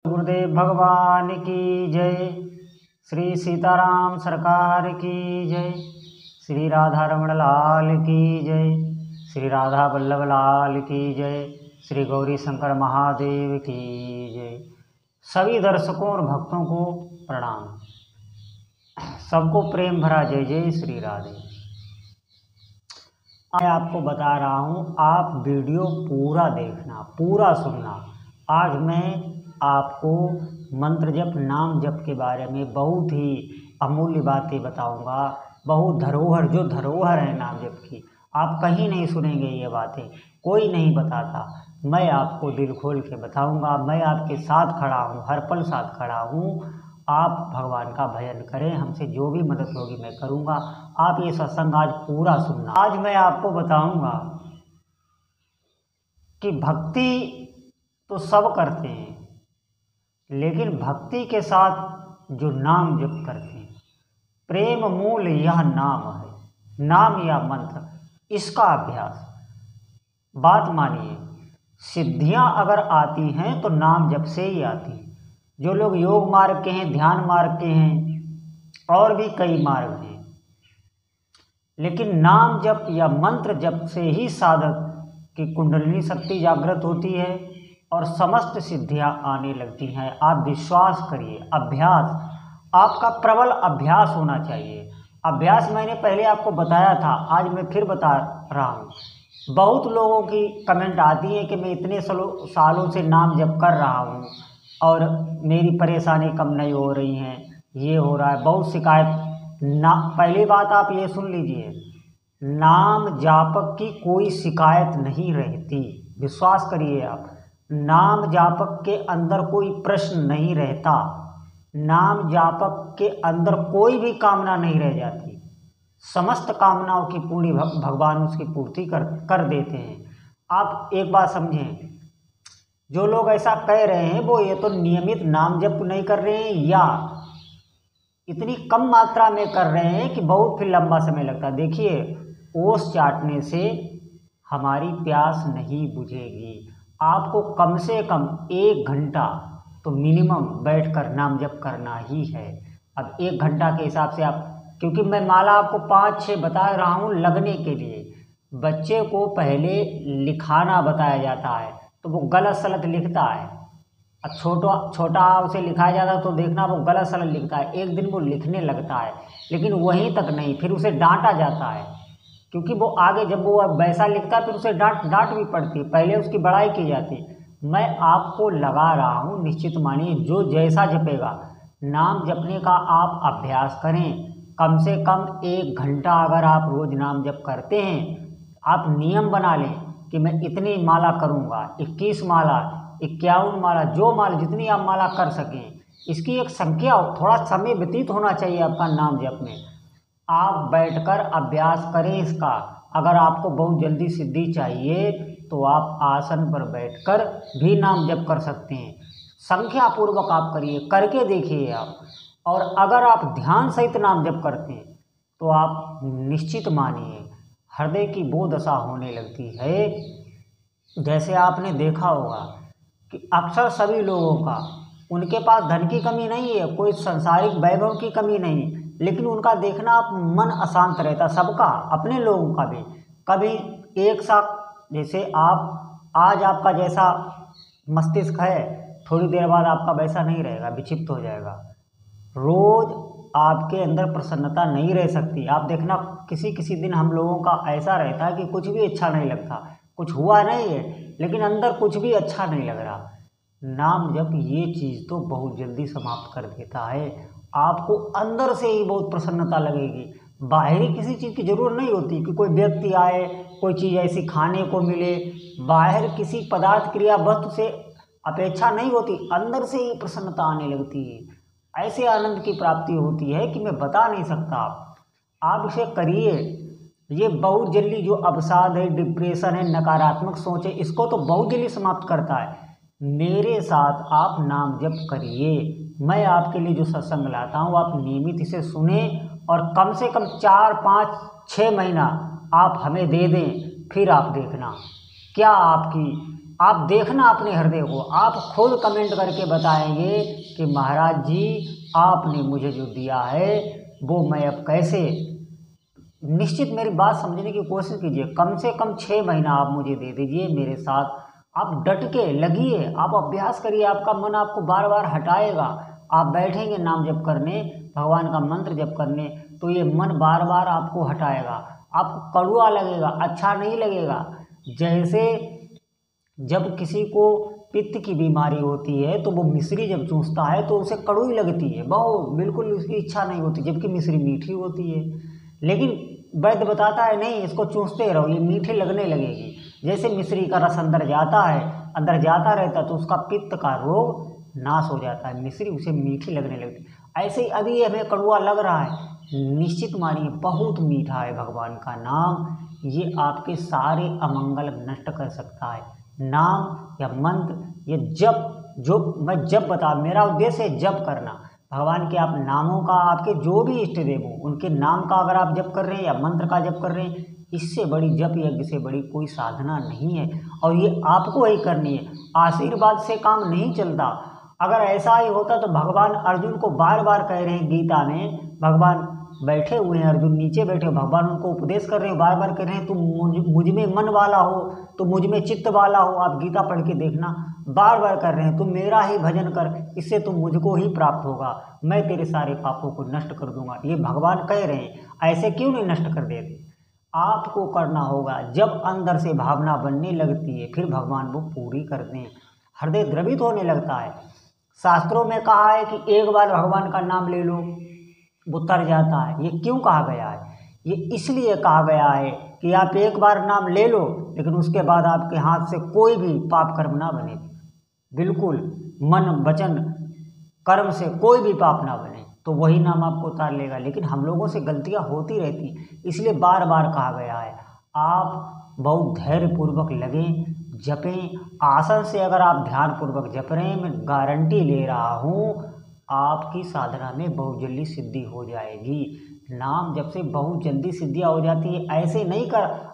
गुरुदेव भगवान की जय। श्री सीताराम सरकार की जय। श्री राधा रमण लाल की जय। श्री राधा वल्लभ लाल की जय। श्री गौरी शंकर महादेव की जय। सभी दर्शकों और भक्तों को प्रणाम। सबको प्रेम भरा जय जय श्री राधे। मैं आपको बता रहा हूँ, आप वीडियो पूरा देखना, पूरा सुनना। आज मैं आपको मंत्र जप, नाम जप के बारे में बहुत ही अमूल्य बातें बताऊंगा। बहुत धरोहर, जो धरोहर है नाम जप की, आप कहीं नहीं सुनेंगे ये बातें, कोई नहीं बताता। मैं आपको दिल खोल के बताऊंगा। मैं आपके साथ खड़ा हूँ, हर पल साथ खड़ा हूँ। आप भगवान का भजन करें, हमसे जो भी मदद होगी मैं करूँगा। आप ये सत्संग आज पूरा सुनना। आज मैं आपको बताऊंगा कि भक्ति तो सब करते हैं, लेकिन भक्ति के साथ जो नाम जप करते हैं, प्रेम मूल यह नाम है, नाम या मंत्र, इसका अभ्यास। बात मानिए, सिद्धियां अगर आती हैं तो नाम जप से ही आती हैं। जो लोग योग मार्ग के हैं, ध्यान मार्ग के हैं, और भी कई मार्ग हैं, लेकिन नाम जप या मंत्र जप से ही साधक की कुंडलिनी शक्ति जागृत होती है और समस्त सिद्धियां आने लगती हैं। आप विश्वास करिए, अभ्यास, आपका प्रबल अभ्यास होना चाहिए। अभ्यास मैंने पहले आपको बताया था, आज मैं फिर बता रहा हूँ। बहुत लोगों की कमेंट आती है कि मैं इतने सालों से नाम जप कर रहा हूँ और मेरी परेशानी कम नहीं हो रही है, ये हो रहा है, बहुत शिकायत ना। पहली बात आप ये सुन लीजिए, नाम जापक की कोई शिकायत नहीं रहती, विश्वास करिए आप। नाम जापक के अंदर कोई प्रश्न नहीं रहता, नाम जापक के अंदर कोई भी कामना नहीं रह जाती। समस्त कामनाओं की पूरी भगवान उसकी पूर्ति कर देते हैं। आप एक बात समझें, जो लोग ऐसा कह रहे हैं वो ये तो नियमित नाम जप नहीं कर रहे हैं या इतनी कम मात्रा में कर रहे हैं कि बहुत फिर लंबा समय लगता है। देखिए, ओस चाटने से हमारी प्यास नहीं बुझेगी। आपको कम से कम 1 घंटा तो मिनिमम बैठकर नाम जप करना ही है। अब 1 घंटा के हिसाब से आप, क्योंकि मैं माला आपको 5-6 बता रहा हूँ लगने के लिए। बच्चे को पहले लिखाना बताया जाता है तो वो गलत सलत लिखता है। अब छोटा उसे लिखाया जाता है तो देखना वो गलत सलत लिखता है, एक दिन वो लिखने लगता है, लेकिन वहीं तक नहीं, फिर उसे डांटा जाता है, क्योंकि वो आगे जब वो वैसा लिखता है फिर उसे डांट भी पड़ती है, पहले उसकी बड़ाई की जाती है। मैं आपको लगा रहा हूँ, निश्चित मानिए, जो जैसा जपेगा, नाम जपने का आप अभ्यास करें। कम से कम 1 घंटा अगर आप रोज नाम जप करते हैं, आप नियम बना लें कि मैं इतनी माला करूँगा, 21 माला, 51 माला, जो माला जितनी आप माला कर सकें, इसकी एक संख्या, थोड़ा समय व्यतीत होना चाहिए आपका नाम जप में। आप बैठकर अभ्यास करें इसका। अगर आपको बहुत जल्दी सिद्धि चाहिए तो आप आसन पर बैठकर भी नाम जप कर सकते हैं। संख्या पूर्वक आप करिए, करके देखिए आप। और अगर आप ध्यान सहित नाम जप करते हैं तो आप निश्चित मानिए हृदय की वो दशा होने लगती है। जैसे आपने देखा होगा कि अक्सर सभी लोगों का, उनके पास धन की कमी नहीं है, कोई सांसारिक वैभव की कमी नहीं, लेकिन उनका देखना आप मन अशांत रहता, सबका, अपने लोगों का भी। कभी एक साथ, जैसे आप आज आपका जैसा मस्तिष्क है, थोड़ी देर बाद आपका वैसा नहीं रहेगा, विक्षिप्त हो जाएगा। रोज आपके अंदर प्रसन्नता नहीं रह सकती। आप देखना किसी किसी दिन हम लोगों का ऐसा रहता है कि कुछ भी अच्छा नहीं लगता, कुछ हुआ नहीं है लेकिन अंदर कुछ भी अच्छा नहीं लग रहा। नाम जप ये चीज़ तो बहुत जल्दी समाप्त कर देता है। आपको अंदर से ही बहुत प्रसन्नता लगेगी। बाहरी किसी चीज़ की ज़रूरत नहीं होती कि कोई व्यक्ति आए, कोई चीज़ ऐसी खाने को मिले, बाहर किसी पदार्थ, क्रिया, वस्तु से अपेक्षा नहीं होती, अंदर से ही प्रसन्नता आने लगती है। ऐसे आनंद की प्राप्ति होती है कि मैं बता नहीं सकता। आप इसे करिए। ये बहुत जल्दी जो अवसाद है, डिप्रेशन है, नकारात्मक सोच है, इसको तो बहुत जल्दी समाप्त करता है। मेरे साथ आप नाम जप करिए। मैं आपके लिए जो सत्संग लाता हूँ आप नियमित इसे सुने और कम से कम 4, 5, 6 महीना आप हमें दे दें, फिर आप देखना क्या आपकी आप देखना अपने हृदय को, आप खुद कमेंट करके बताएंगे कि महाराज जी आपने मुझे जो दिया है वो मैं अब कैसे। निश्चित मेरी बात समझने की कोशिश कीजिए, कम से कम 6 महीना आप मुझे दे दीजिए मेरे साथ, आप डट के लगिए, आप अभ्यास करिए, आपका मन आपको बार बार हटाएगा। आप बैठेंगे नाम जप करने, भगवान का मंत्र जप करने, तो ये मन बार बार आपको हटाएगा, आपको कड़वा लगेगा, अच्छा नहीं लगेगा। जैसे जब किसी को पित्त की बीमारी होती है तो वो मिश्री जब चूसता है तो उसे कड़वी लगती है, बहुत बिल्कुल उसकी इच्छा नहीं होती, जबकि मिश्री मीठी होती है। लेकिन वैद्य बताता है नहीं, इसको चूसते रहो, ये मीठी लगने लगेगी। जैसे मिश्री का रस अंदर जाता है, अंदर जाता रहता तो उसका पित्त का रोग नाश हो जाता है, मिश्री उसे मीठी लगने लगती। ऐसे ही अभी हमें कड़वा लग रहा है, निश्चित मानिए बहुत मीठा है भगवान का नाम, ये आपके सारे अमंगल नष्ट कर सकता है। नाम या मंत्र, ये जप, जो मैं जप बता, मेरा उद्देश्य है जप करना भगवान के। आप नामों का, आपके जो भी इष्ट देव हो उनके नाम का अगर आप जप कर रहे हैं या मंत्र का जप कर रहे हैं, इससे बड़ी जप यज्ञ से बड़ी कोई साधना नहीं है, और ये आपको ही करनी है। आशीर्वाद से काम नहीं चलता। अगर ऐसा ही होता तो भगवान अर्जुन को बार बार कह रहे हैं गीता में, भगवान बैठे हुए हैं, अर्जुन नीचे बैठे, भगवान उनको उपदेश कर रहे हैं, बार बार कह रहे हैं तुम मुझ में मन वाला हो, तुम मुझ में चित्त वाला हो। आप गीता पढ़ के देखना, बार बार कर रहे हैं तुम मेरा ही भजन कर, इससे तुम मुझको ही प्राप्त होगा, मैं तेरे सारे पापों को नष्ट कर दूंगा। ये भगवान कह रहे हैं, ऐसे क्यों नहीं नष्ट कर देते? आपको करना होगा। जब अंदर से भावना बनने लगती है फिर भगवान वो पूरी करते हैं, हृदय द्रवित होने लगता है। शास्त्रों में कहा है कि एक बार भगवान का नाम ले लो वो तर जाता है। ये क्यों कहा गया है? ये इसलिए कहा गया है कि आप एक बार नाम ले लो लेकिन उसके बाद आपके हाथ से कोई भी पाप कर्म ना बने, बिल्कुल मन वचन कर्म से कोई भी पाप ना बने, तो वही नाम आपको उतार लेगा। लेकिन हम लोगों से गलतियां होती रहती, इसलिए बार बार कहा गया है आप बहुत धैर्यपूर्वक लगें, जपें। आसन से अगर आप ध्यानपूर्वक जप रहे हैं, मैं गारंटी ले रहा हूँ आपकी साधना में बहुत जल्दी सिद्धि हो जाएगी। नाम जब से बहुत जल्दी सिद्धियाँ हो जाती है।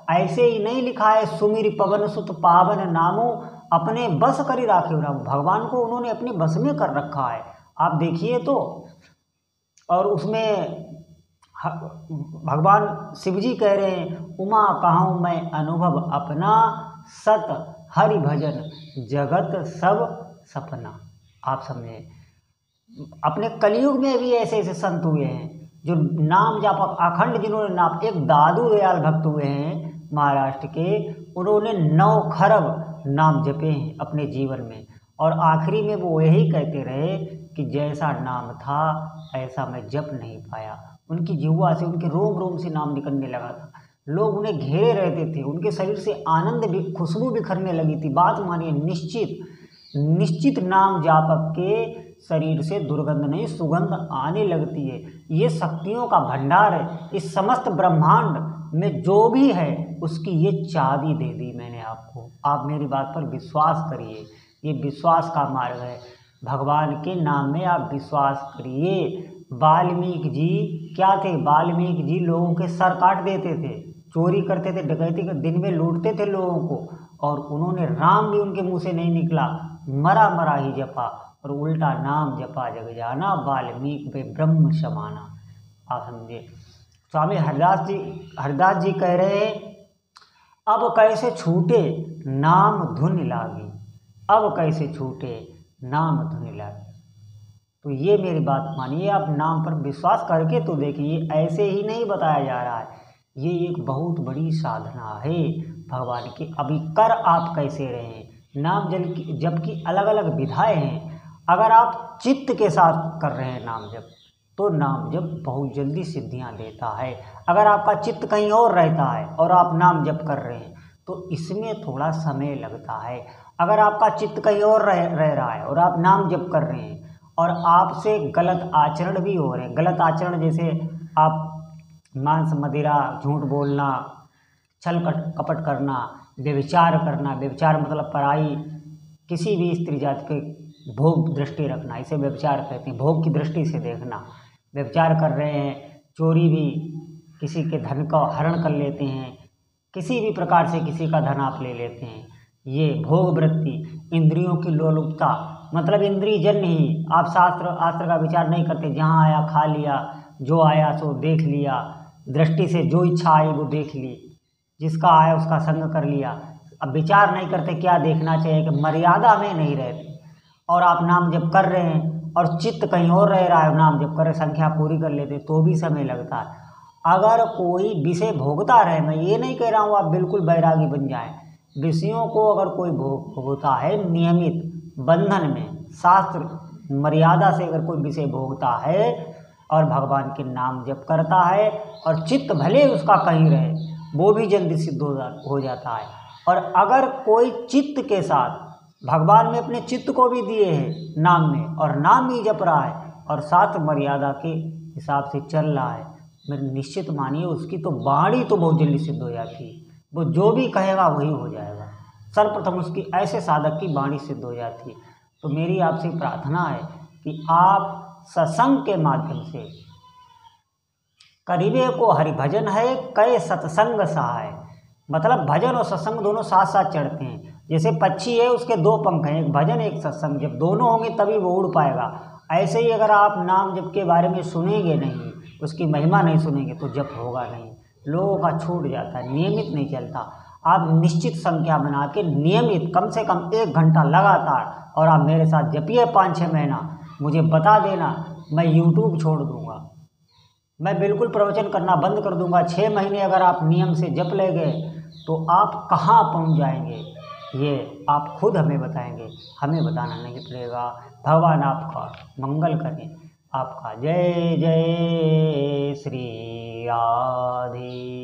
ऐसे ही नहीं लिखा है सुमिर पवन सुत पावन नामो अपने बस करी राखे राम। भगवान को उन्होंने अपने बस में कर रखा है, आप देखिए तो। और उसमें भगवान शिव जी कह रहे हैं उमा कहूँ मैं अनुभव अपना, सत हरि भजन जगत सब सपना। आप समझे, अपने कलयुग में भी ऐसे ऐसे संत हुए हैं जो नाम जाप अखंड, जिन्होंने नाम, एक दादू दयाल भक्त हुए हैं महाराष्ट्र के, उन्होंने 9 खरब नाम जपे हैं अपने जीवन में, और आखिरी में वो यही कहते रहे कि जैसा नाम था ऐसा मैं जप नहीं पाया। उनकी जिह्वा से, उनके रोम रोम से नाम निकलने लगा था, लोग उन्हें घेरे रहते थे, उनके शरीर से आनंद भी, खुशबू बिखरने लगी थी। बात मानिए, निश्चित नाम जापक के शरीर से दुर्गंध नहीं सुगंध आने लगती है। ये शक्तियों का भंडार है। इस समस्त ब्रह्मांड में जो भी है उसकी ये चाबी दे दी मैंने आपको। आप मेरी बात पर विश्वास करिए, ये विश्वास का मार्ग है। भगवान के नाम में आप विश्वास करिए। वाल्मीकि जी क्या थे? वाल्मीकि जी लोगों के सर काट देते थे, चोरी करते थे, डकैती के दिन में लूटते थे लोगों को, और उन्होंने राम भी उनके मुंह से नहीं निकला, मरा मरा ही जपा, और उल्टा नाम जपा जग जाना, वाल्मीकि पे ब्रह्म समाना। आप समझे। स्वामी हरिदास जी कह रहे हैं अब कैसे छूटे नाम धुन लागी, अब कैसे छूटे नाम धुन लागी। तो ये मेरी बात मानिए, आप नाम पर विश्वास करके तो देखिए, ऐसे ही नहीं बताया जा रहा है, ये एक बहुत बड़ी साधना है भगवान की। अभी कर आप कैसे रहे हैं? नाम जप की अलग अलग विधाएं हैं। अगर आप चित्त के साथ कर रहे हैं नाम जप, तो नाम जप बहुत जल्दी सिद्धियां देता है। अगर आपका चित्त कहीं और रहता है और आप नाम जप कर रहे हैं तो इसमें थोड़ा समय लगता है। अगर आपका चित्त कहीं और रह रहा है और आप नाम जप कर रहे हैं और आपसे गलत आचरण भी हो रहे हैं, गलत आचरण जैसे आप मांस मदिरा, झूठ बोलना, छल कपट करना, व्यभिचार करना, व्यभिचार मतलब पराई किसी भी स्त्री जाति पे भोग दृष्टि रखना, इसे व्यभिचार कहते हैं। भोग की दृष्टि से देखना, व्यभिचार कर रहे हैं, चोरी भी, किसी के धन का हरण कर लेते हैं, किसी भी प्रकार से किसी का धन आप ले लेते हैं, ये भोग वृत्ति, इंद्रियों की लोलुपता, मतलब इंद्रिय जन्य ही, आप शास्त्र आस्त्र का विचार नहीं करते, जहाँ आया खा लिया, जो आया सो देख लिया, दृष्टि से जो इच्छा आई वो देख ली, जिसका आया उसका संग कर लिया। अब विचार नहीं करते क्या देखना चाहिए, कि मर्यादा में नहीं रहते और आप नाम जप कर रहे हैं और चित्त कहीं और रह रहा है, नाम जप कर रहे, संख्या पूरी कर लेते तो भी समय लगता है। अगर कोई विषय भोगता रहे, मैं ये नहीं कह रहा हूँ आप बिल्कुल बैरागी बन जाए, विषयों को अगर कोई भोगता है नियमित बंधन में, शास्त्र मर्यादा से अगर कोई विषय भोगता है और भगवान के नाम जप करता है और चित्त भले उसका कहीं रहे, वो भी जल्दी सिद्ध हो जाता है। और अगर कोई चित्त के साथ, भगवान में अपने चित्त को भी दिए हैं नाम में, और नाम ही जप रहा है और शास्त्र मर्यादा के हिसाब से चल रहा है, मेरे निश्चित मानिए उसकी तो वाणी तो बहुत जल्दी सिद्ध हो जाती है, वो जो भी कहेगा वही हो जाएगा। सर्वप्रथम उसकी ऐसे साधक की वाणी सिद्ध हो जाती है। तो मेरी आपसे प्रार्थना है कि आप सत्संग के माध्यम से, करीबे को हरिभजन है कई सत्संग सहाय, मतलब भजन और सत्संग दोनों साथ साथ चढ़ते हैं। जैसे पक्षी है उसके दो पंख हैं, एक भजन एक सत्संग, जब दोनों होंगे तभी वो उड़ पाएगा। ऐसे ही अगर आप नाम जप के बारे में सुनेंगे नहीं, उसकी महिमा नहीं सुनेंगे तो जप होगा नहीं, लोगों का छूट जाता है, नियमित नहीं चलता। आप निश्चित संख्या बना के नियमित कम से कम 1 घंटा लगातार, और आप मेरे साथ जपिए 5-6 महीना, मुझे बता देना, मैं यूट्यूब छोड़ दूँगा, मैं बिल्कुल प्रवचन करना बंद कर दूंगा। 6 महीने अगर आप नियम से जप ले गए तो आप कहाँ पहुँच जाएंगे, ये आप खुद हमें बताएंगे, हमें बताना नहीं पड़ेगा। भगवान आपका मंगल करें। आपका जय जय श्री राधे।